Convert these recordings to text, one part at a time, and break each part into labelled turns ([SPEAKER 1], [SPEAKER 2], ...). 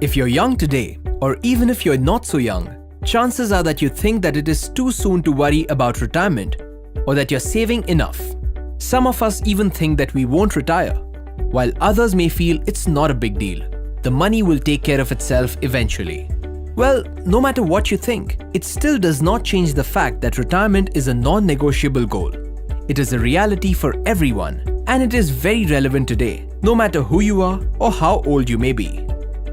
[SPEAKER 1] If you're young today, or even if you're not so young, chances are that you think that it is too soon to worry about retirement or that you're saving enough. Some of us even think that we won't retire, while others may feel it's not a big deal. The money will take care of itself eventually. Well, no matter what you think, it still does not change the fact that retirement is a non-negotiable goal. It is a reality for everyone, and it is very relevant today, no matter who you are or how old you may be.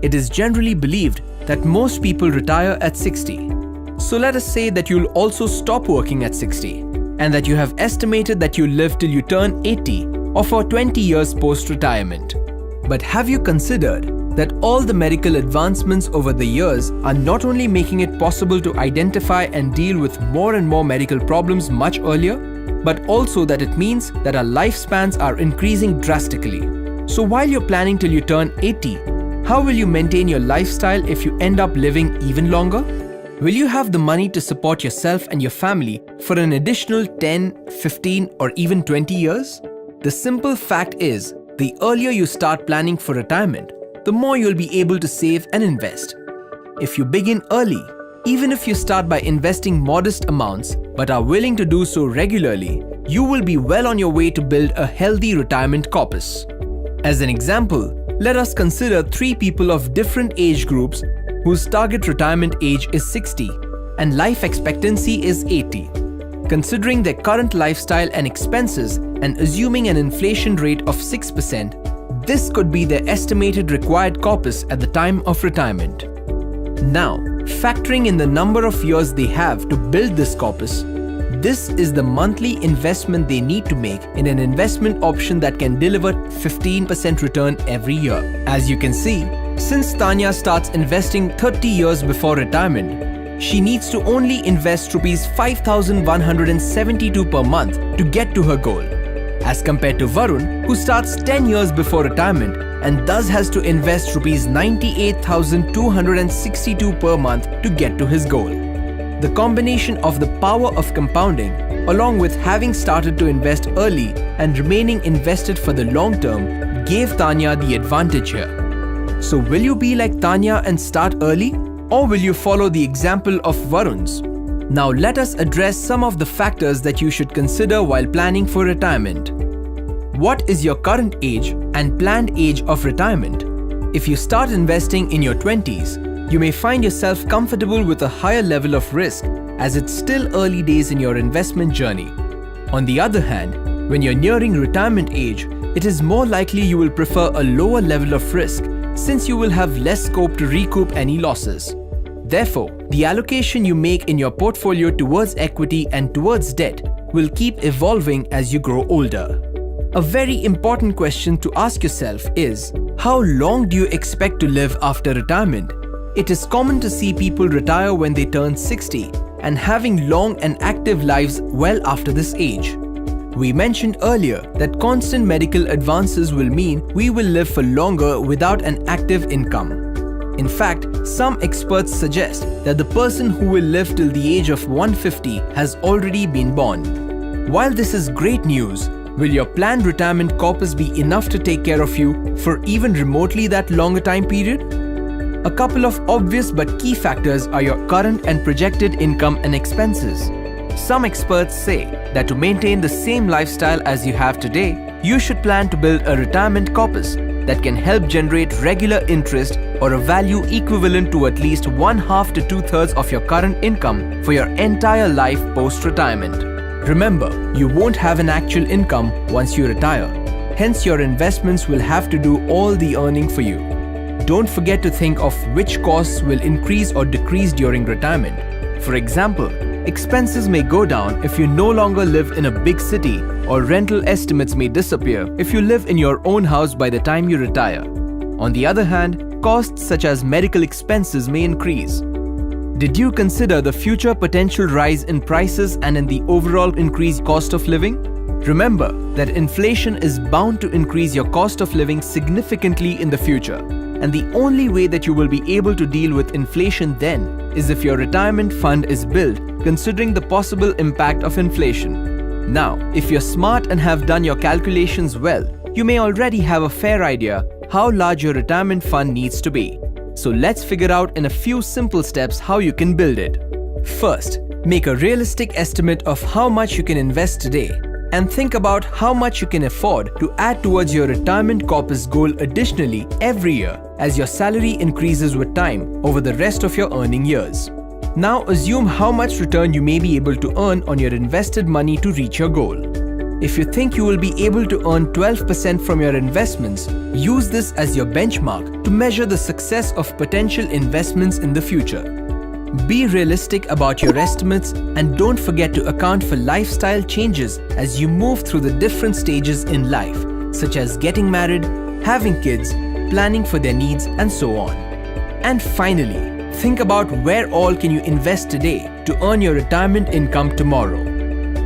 [SPEAKER 1] It is generally believed that most people retire at 60. So let us say that you'll also stop working at 60, and that you have estimated that you'll live till you turn 80 or for 20 years post-retirement. But have you considered that all the medical advancements over the years are not only making it possible to identify and deal with more and more medical problems much earlier, but also that it means that our lifespans are increasing drastically. So while you're planning till you turn 80, how will you maintain your lifestyle if you end up living even longer? Will you have the money to support yourself and your family for an additional 10, 15 or even 20 years? The simple fact is, the earlier you start planning for retirement, the more you'll be able to save and invest. If you begin early, even if you start by investing modest amounts but are willing to do so regularly, you will be well on your way to build a healthy retirement corpus. As an example, let us consider 3 people of different age groups whose target retirement age is 60 and life expectancy is 80. Considering their current lifestyle and expenses and assuming an inflation rate of 6%, this could be their estimated required corpus at the time of retirement. Now, factoring in the number of years they have to build this corpus, this is the monthly investment they need to make in an investment option that can deliver 15% return every year. As you can see, since Tanya starts investing 30 years before retirement, she needs to only invest Rs 5,172 per month to get to her goal, as compared to Varun, who starts 10 years before retirement and thus has to invest Rs 98,262 per month to get to his goal. The combination of the power of compounding, along with having started to invest early and remaining invested for the long term, gave Tanya the advantage here. So will you be like Tanya and start early, or will you follow the example of Varun's? Now let us address some of the factors that you should consider while planning for retirement. What is your current age and planned age of retirement? If you start investing in your 20s, you may find yourself comfortable with a higher level of risk as it's still early days in your investment journey. On the other hand, when you're nearing retirement age, it is more likely you will prefer a lower level of risk since you will have less scope to recoup any losses. Therefore, the allocation you make in your portfolio towards equity and towards debt will keep evolving as you grow older. A very important question to ask yourself is, how long do you expect to live after retirement? It is common to see people retire when they turn 60 and having long and active lives well after this age. We mentioned earlier that constant medical advances will mean we will live for longer without an active income. In fact, some experts suggest that the person who will live till the age of 150 has already been born. While this is great news, will your planned retirement corpus be enough to take care of you for even remotely that longer time period? A couple of obvious but key factors are your current and projected income and expenses. Some experts say that to maintain the same lifestyle as you have today, you should plan to build a retirement corpus that can help generate regular interest or a value equivalent to at least 1/2 to 2/3 of your current income for your entire life post-retirement. Remember, you won't have an actual income once you retire. Hence, your investments will have to do all the earning for you. Don't forget to think of which costs will increase or decrease during retirement. For example, expenses may go down if you no longer live in a big city, or rental estimates may disappear if you live in your own house by the time you retire. On the other hand, costs such as medical expenses may increase. Did you consider the future potential rise in prices and in the overall increased cost of living? Remember that inflation is bound to increase your cost of living significantly in the future, and the only way that you will be able to deal with inflation then is if your retirement fund is built considering the possible impact of inflation. Now, if you're smart and have done your calculations well, you may already have a fair idea how large your retirement fund needs to be. So let's figure out in a few simple steps how you can build it. First, make a realistic estimate of how much you can invest today and think about how much you can afford to add towards your retirement corpus goal additionally every year as your salary increases with time over the rest of your earning years. Now assume how much return you may be able to earn on your invested money to reach your goal. If you think you will be able to earn 12% from your investments, use this as your benchmark to measure the success of potential investments in the future. Be realistic about your estimates and don't forget to account for lifestyle changes as you move through the different stages in life, such as getting married, having kids, planning for their needs, and so on. And finally, think about where all can you invest today to earn your retirement income tomorrow.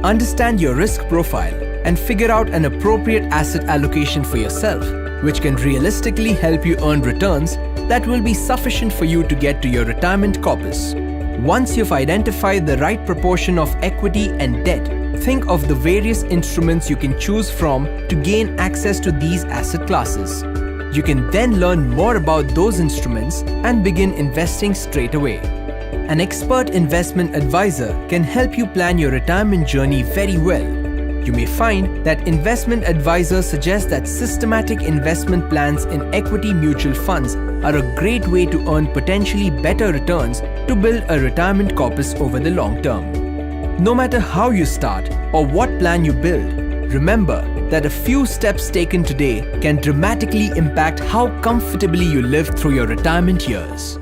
[SPEAKER 1] Understand your risk profile and figure out an appropriate asset allocation for yourself, which can realistically help you earn returns that will be sufficient for you to get to your retirement corpus. Once you've identified the right proportion of equity and debt, think of the various instruments you can choose from to gain access to these asset classes. You can then learn more about those instruments and begin investing straight away. An expert investment advisor can help you plan your retirement journey very well. You may find that investment advisors suggest that systematic investment plans in equity mutual funds are a great way to earn potentially better returns to build a retirement corpus over the long term. No matter how you start or what plan you build, remember that a few steps taken today can dramatically impact how comfortably you live through your retirement years.